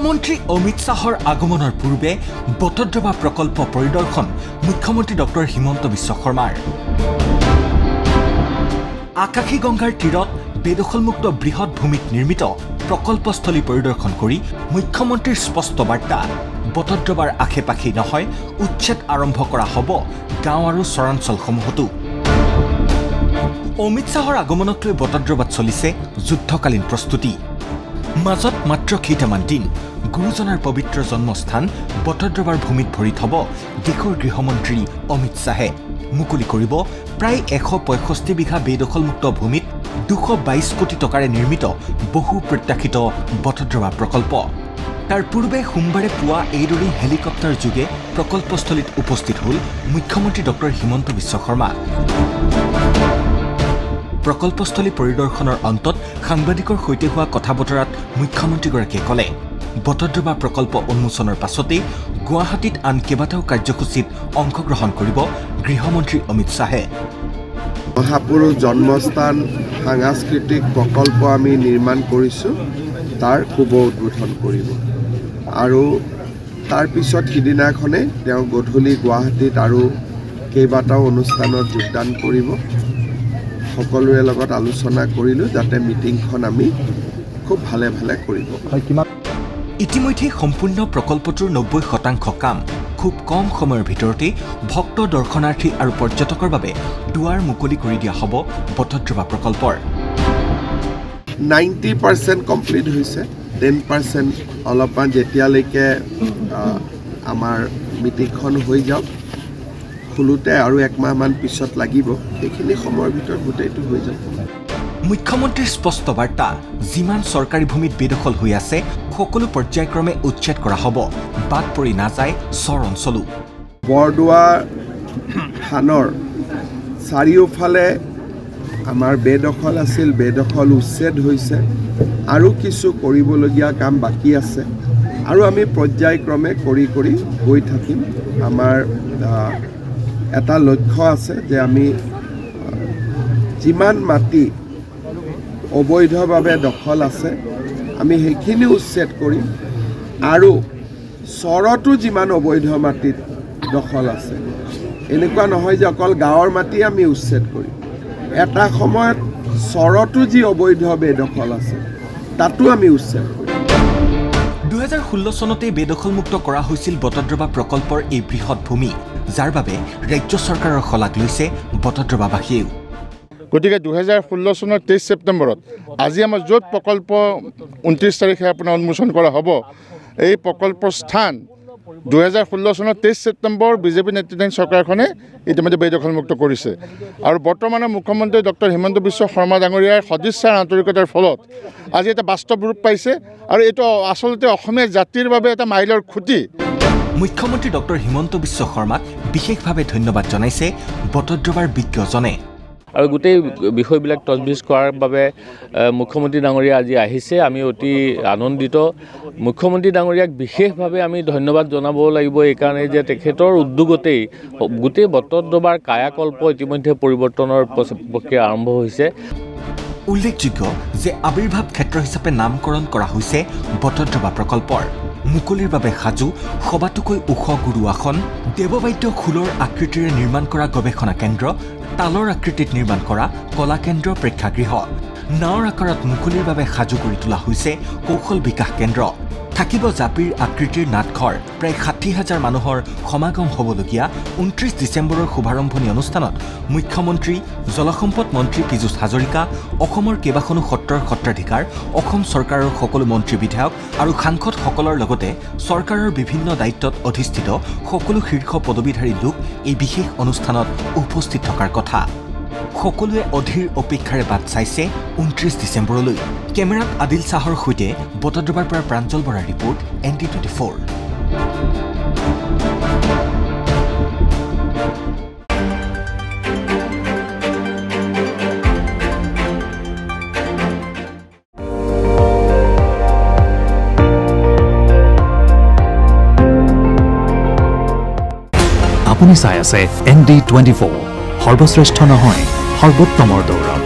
গৃহমন্ত্ৰী অমিত শ্বাহৰ আগমনৰ পূৰ্বে বটদ্ৰৱা প্ৰকল্প পৰিদৰ্শন মুখ্যমন্ত্ৰী ডক্টৰ হিমন্ত বিশ্ব শৰ্মাৰ। আকাশী গংগাৰ তীৰত বেদখলমুক্ত বৃহৎ ভূমিত নিৰ্মিত প্ৰকল্পস্থলী পৰিদৰ্শন কৰি মুখ্যমন্ত্ৰীৰ স্পষ্ট বাৰ্তা, বটদ্ৰৱাৰ আশে-পাশে নহয়, উচ্ছেদ আৰম্ভ কৰা হ'ব গাঁও আৰু চৰাঞ্চলসমূহতো। অমিত শ্বাহৰ আগমনক লৈ বটদ্ৰৱাত চলিছে যুদ্ধকালীন প্ৰস্তুতি। মাজত মাত্ৰ কেইটামান দিন গুৰুজনাৰ পবিত্ৰ জন্মস্থান বটদ্ৰৱাৰ ভূমিত ভৰি থব দেশৰ গৃহমন্ত্ৰী অমিত শ্বাহে। মুকলি কৰিব প্ৰায় 165 বিঘা বেদখলমুক্ত ভূমিত 222 কোটি টকাৰে নিৰ্মিত বহু প্ৰত্যাশিত বটদ্ৰৱা প্ৰকল্প। তাৰ পূৰ্বে সোমবাৰে পুৱা এইদৰেই হেলিকপ্টাৰ যোগে প্ৰকল্পস্থলীত উপস্থিত হ'ল মুখ্যমন্ত্ৰী ডক্টৰ হিমন্ত বিশ্ব শৰ্মা। প্ৰকল্পস্থলী পৰিদৰ্শনৰ অন্তত সাংবাদিকৰ সৈতে হোৱা কথা বতৰাত মুখ্যমন্ত্ৰীগৰাকীয়ে ক'লে, বটদ্ৰৱা প্ৰকল্প উন্মোচনৰ পাছতেই গুৱাহাটীত আন কেইবাটাও কাৰ্যসূচীত অংশগ্ৰহণ কৰিব গৃহমন্ত্ৰী অমিত শ্বাহে। মহাপুৰুষ জন্মস্থান সাংস্কৃতিক প্ৰকল্প আমি নিৰ্মাণ কৰিছোঁ, তাৰ শুভ উদ্বোধন কৰিব আৰু তাৰ পিছত সিদিনাখনে তেওঁ গধূলি গুৱাহাটীত আৰু কেইবাটাও অনুষ্ঠানত যোগদান কৰিব। সকলোৰে লগত আলোচনা কৰিলোঁ যাতে মিটিংখন আমি খুব ভালে কৰিব। ইতিমধ্যে সম্পূৰ্ণ প্ৰকল্পটোৰ 90% কাম খুব কম সময়ৰ ভিতৰতে ভক্ত দৰ্শনাৰ্থী আৰু পৰ্যটকৰ বাবে দুৱাৰ মুকলি কৰি দিয়া হ'ব বটদ্ৰৱা প্ৰকল্পৰ। 90% কমপ্লিট হৈছে, 10% অলপমান যেতিয়ালৈকে আমাৰ মিটিংখন হৈ যাওক, খোলোতে আৰু একমাহমান পিছত লাগিব, সেইখিনি সময়ৰ ভিতৰত গোটেইটো হৈ যাব। মুখ্যমন্ত্ৰীৰ স্পষ্ট বাৰ্তা, যিমান চৰকাৰী ভূমিত বেদখল হৈ আছে সকলো পৰ্যায়ক্ৰমে উচ্ছেদ কৰা হ'ব, বাদ পৰি নাযায় চৰ অঞ্চলো। বৰদোৱা থানৰ চাৰিওফালে আমাৰ বেদখল আছিল, বেদখল উচ্ছেদ হৈছে, আৰু কিছু কৰিবলগীয়া কাম বাকী আছে আৰু আমি পৰ্যায়ক্ৰমে কৰি গৈ থাকিম। আমাৰ এটা লক্ষ্য আছে যে আমি যিমান মাটি অবৈধভাৱে দখল আছে আমি সেইখিনি উচ্ছেদ কৰিম আৰু চৰতো যিমান অবৈধ মাটিত দখল আছে, এনেকুৱা নহয় যে অকল গাঁৱৰ মাটি আমি উচ্ছেদ কৰিম, এটা সময়ত চৰতো যি অবৈধ বেদখল আছে তাতো আমি উচ্ছেদ কৰিম। 2016 চনতেই বেদখলমুক্ত কৰা হৈছিল বটদ্ৰৱা প্ৰকল্পৰ এই বৃহৎ ভূমি, যাৰ বাবে ৰাজ্য চৰকাৰৰ শলাগ লৈছে বটদ্ৰৱাবাসীয়েও। গতিকে 2016 চনৰ 23 ছেপ্টেম্বৰত আজি আমাৰ য'ত প্ৰকল্প 29 তাৰিখে আপোনাৰ উন্মোচন কৰা হ'ব, এই প্ৰকল্পৰ স্থান 2016 চনৰ 23 ছেপ্টেম্বৰ বিজেপি নেতৃত্বাধীন চৰকাৰখনে ইতিমধ্যে বেদখলমুক্ত কৰিছে আৰু বৰ্তমানৰ মুখ্যমন্ত্ৰী ডক্টৰ হিমন্ত বিশ্ব শৰ্মা ডাঙৰীয়াৰ সদিচ্ছাৰ আন্তৰিকতাৰ ফলত আজি এটা বাস্তৱ ৰূপ পাইছে আৰু এইটো আচলতে অসমীয়া জাতিৰ বাবে এটা মাইলৰ খুঁটি। মুখ্যমন্ত্ৰী ডক্টৰ হিমন্ত বিশ্ব শৰ্মাক বিশেষভাৱে ধন্যবাদ জনাইছে বটদ্ৰৱাৰ বিজ্ঞজনে। আৰু গোটেই বিষয়বিলাক তজবিজ কৰাৰ বাবে মুখ্যমন্ত্ৰী ডাঙৰীয়া আজি আহিছে, আমি অতি আনন্দিত। মুখ্যমন্ত্ৰী ডাঙৰীয়াক বিশেষভাৱে আমি ধন্যবাদ জনাব লাগিব এইকাৰণে যে তেখেতৰ উদ্যোগতেই গোটেই বটদ্ৰৱাৰ কায়াকল্প ইতিমধ্যে পৰিৱৰ্তনৰ প্ৰক্ৰিয়া আৰম্ভ হৈছে। উল্লেখযোগ্য যে আবিৰ্ভাৱ ক্ষেত্ৰ হিচাপে নামকৰণ কৰা হৈছে বটদ্ৰৱা প্ৰকল্পৰ। মুকলিৰ বাবে সাজু সবাতোকৈ ওখ গুৰু আসন, দেৱবাদ্য খোলৰ আকৃতিৰে নিৰ্মাণ কৰা গৱেষণা কেন্দ্ৰ, তালৰ আকৃতিত নিৰ্মাণ কৰা কলা কেন্দ্ৰ, প্ৰেক্ষাগৃহ, নাৱৰ আকাৰত মুকলিৰ বাবে সাজু কৰি তোলা হৈছে কৌশল বিকাশ কেন্দ্ৰ, থাকিব জাপিৰ আকৃতিৰ নাটঘৰ। প্ৰায় 60,000 মানুহৰ সমাগম হ'বলগীয়া 29 ডিচেম্বৰৰ শুভাৰম্ভণি অনুষ্ঠানত মুখ্যমন্ত্ৰী, জলসম্পদ মন্ত্ৰী পীযুষ হাজৰিকা, অসমৰ কেইবাখনো সত্ৰৰ সত্ৰাধিকাৰ, অসম চৰকাৰৰ সকলো মন্ত্ৰী বিধায়ক আৰু সাংসদসকলৰ লগতে চৰকাৰৰ বিভিন্ন দায়িত্বত অধিষ্ঠিত সকলো শীৰ্ষ পদবীধাৰী লোক এই বিশেষ অনুষ্ঠানত উপস্থিত থকাৰ কথা। সকলোৱে অধীৰ অপেক্ষাৰে বাট চাইছে 29 ডিচেম্বৰলৈ। কেমেৰাত আদিল শ্বাহৰ সৈতে বটদ্ৰৱাৰ পৰা প্ৰাঞ্জল বৰাৰ ৰিপৰ্ট, ND24। আপুনি চাই আছে ND24, সৰ্বশ্ৰেষ্ঠ নহয়, সৰ্বোত্তমৰ দৌৰত।